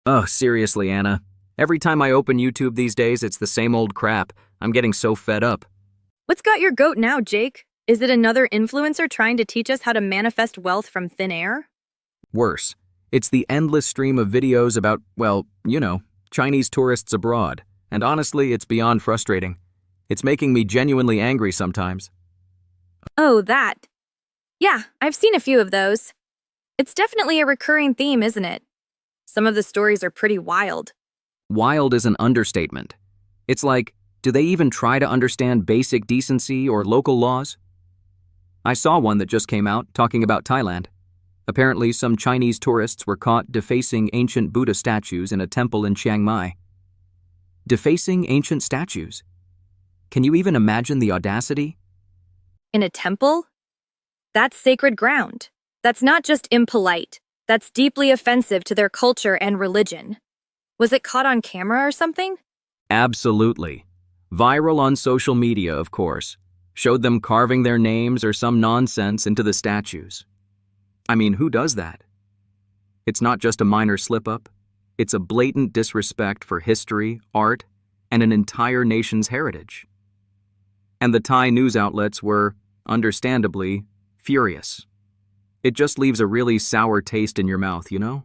Ugh, seriously, Anna. Every time I open YouTube these days, it's the same old crap. I'm getting so fed up. What's got your goat now, Jake? Is it another influencer trying to teach us how to manifest wealth from thin air? Worse, it's the endless stream of videos about, well, Chinese tourists abroad. And honestly, it's beyond frustrating. It's making me genuinely angry sometimes. Oh, that. Yeah, I've seen a few of those. It's definitely a recurring theme, isn't it? Some of the stories are pretty wild. Wild is an understatement. It's like, do they even try to understand basic decency or local laws? I saw one that just came out talking about Thailand. Apparently, some Chinese tourists were caught defacing ancient Buddha statues in a temple in Chiang Mai. Defacing ancient statues? Can you even imagine the audacity? In a temple? That's sacred ground. That's not just impolite. That's deeply offensive to their culture and religion. Was it caught on camera or something? Absolutely. Viral on social media, of course. Showed them carving their names or some nonsense into the statues. I mean, who does that? It's not just a minor slip-up. It's a blatant disrespect for history, art, and an entire nation's heritage. And the Thai news outlets were, understandably, furious. It just leaves a really sour taste in your mouth, you know?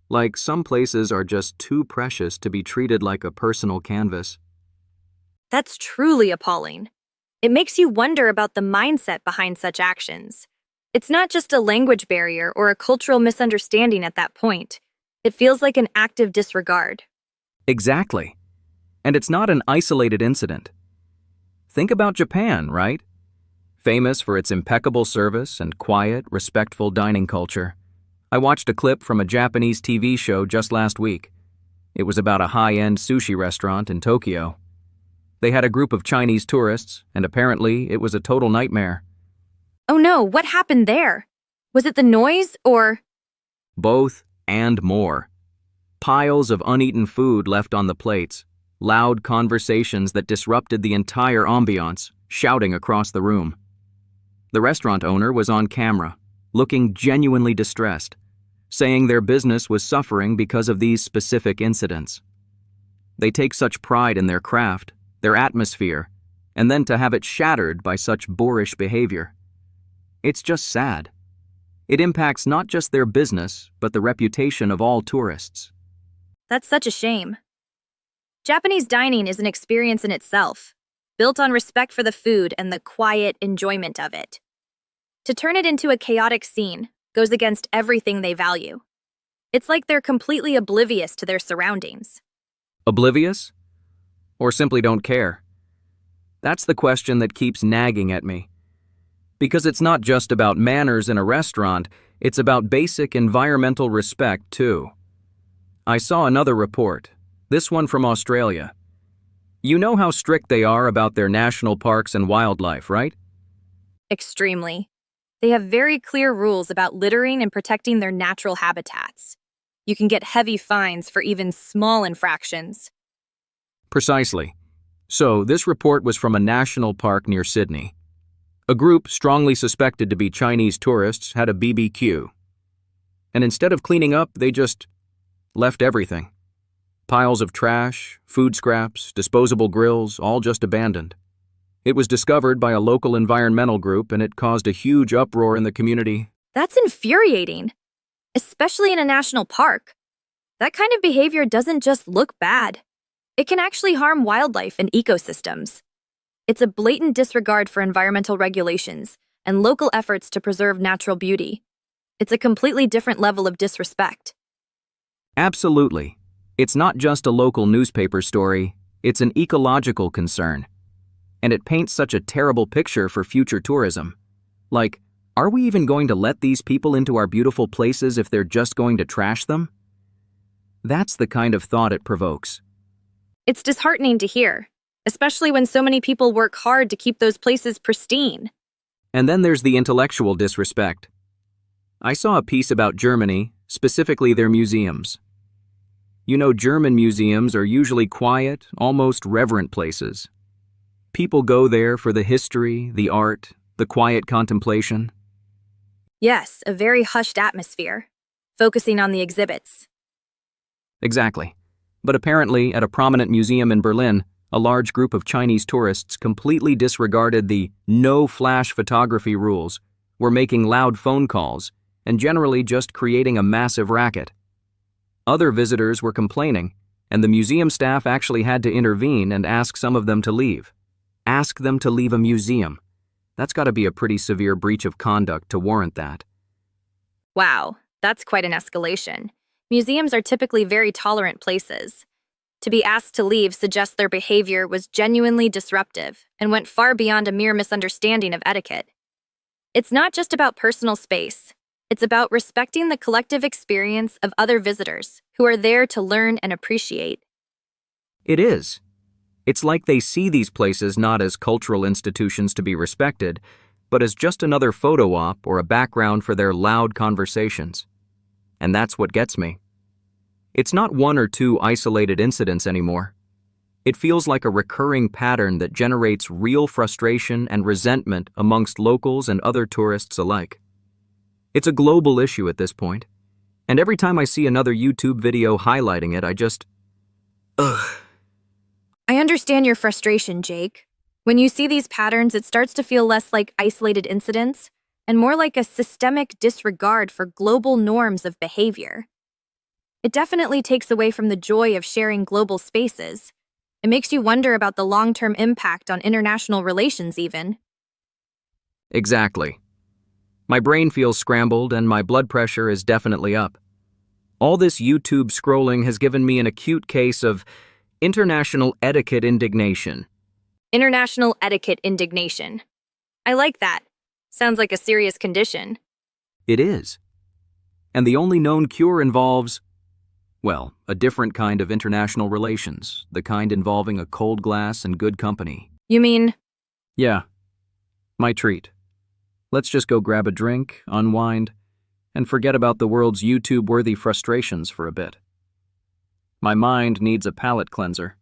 Like, some places are just too precious to be treated like a personal canvas. That's truly appalling. It makes you wonder about the mindset behind such actions. It's not just a language barrier or a cultural misunderstanding at that point. It feels like an active disregard. Exactly. And it's not an isolated incident. Think about Japan, right? Famous for its impeccable service and quiet, respectful dining culture. I watched a clip from a Japanese TV show just last week. It was about a high-end sushi restaurant in Tokyo. They had a group of Chinese tourists, and apparently it was a total nightmare. Oh no, what happened there? Was it the noise or… Both and more. Piles of uneaten food left on the plates, loud conversations that disrupted the entire ambiance, shouting across the room. The restaurant owner was on camera, looking genuinely distressed, saying their business was suffering because of these specific incidents. They take such pride in their craft, their atmosphere, and then to have it shattered by such boorish behavior. It's just sad. It impacts not just their business, but the reputation of all tourists. That's such a shame. Japanese dining is an experience in itself, built on respect for the food and the quiet enjoyment of it. To turn it into a chaotic scene goes against everything they value. It's like they're completely oblivious to their surroundings. Oblivious? Or simply don't care? That's the question that keeps nagging at me. Because it's not just about manners in a restaurant, it's about basic environmental respect too. I saw another report, this one from Australia. You know how strict they are about their national parks and wildlife, right? Extremely. They have very clear rules about littering and protecting their natural habitats. You can get heavy fines for even small infractions. Precisely. So, this report was from a national park near Sydney. A group strongly suspected to be Chinese tourists had a BBQ. And instead of cleaning up, they just left everything. Piles of trash, food scraps, disposable grills, all just abandoned. It was discovered by a local environmental group and it caused a huge uproar in the community. That's infuriating, especially in a national park. That kind of behavior doesn't just look bad. It can actually harm wildlife and ecosystems. It's a blatant disregard for environmental regulations and local efforts to preserve natural beauty. It's a completely different level of disrespect. Absolutely. It's not just a local newspaper story, it's an ecological concern. And it paints such a terrible picture for future tourism. Like, are we even going to let these people into our beautiful places if they're just going to trash them? That's the kind of thought it provokes. It's disheartening to hear, especially when so many people work hard to keep those places pristine. And then there's the intellectual disrespect. I saw a piece about Germany, specifically their museums. You know, German museums are usually quiet, almost reverent places. People go there for the history, the art, the quiet contemplation. Yes, a very hushed atmosphere, focusing on the exhibits. Exactly. But apparently, at a prominent museum in Berlin, a large group of Chinese tourists completely disregarded the no flash photography rules, were making loud phone calls, and generally just creating a massive racket. Other visitors were complaining, and the museum staff actually had to intervene and ask some of them to leave. Ask them to leave a museum. That's got to be a pretty severe breach of conduct to warrant that. Wow, that's quite an escalation. Museums are typically very tolerant places. To be asked to leave suggests their behavior was genuinely disruptive and went far beyond a mere misunderstanding of etiquette. It's not just about personal space. It's about respecting the collective experience of other visitors who are there to learn and appreciate. It is. It's like they see these places not as cultural institutions to be respected, but as just another photo op or a background for their loud conversations. And that's what gets me. It's not one or two isolated incidents anymore. It feels like a recurring pattern that generates real frustration and resentment amongst locals and other tourists alike. It's a global issue at this point, and every time I see another YouTube video highlighting it, I just... ugh. I understand your frustration, Jake. When you see these patterns, it starts to feel less like isolated incidents and more like a systemic disregard for global norms of behavior. It definitely takes away from the joy of sharing global spaces. It makes you wonder about the long-term impact on international relations even. Exactly. My brain feels scrambled and my blood pressure is definitely up. All this YouTube scrolling has given me an acute case of international etiquette indignation. International etiquette indignation. I like that. Sounds like a serious condition. It is. And the only known cure involves, well, a different kind of international relations, the kind involving a cold glass and good company. You mean? Yeah, my treat. Let's just go grab a drink, unwind, and forget about the world's YouTube-worthy frustrations for a bit. My mind needs a palate cleanser.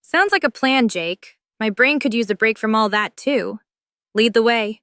Sounds like a plan, Jake. My brain could use a break from all that too. Lead the way.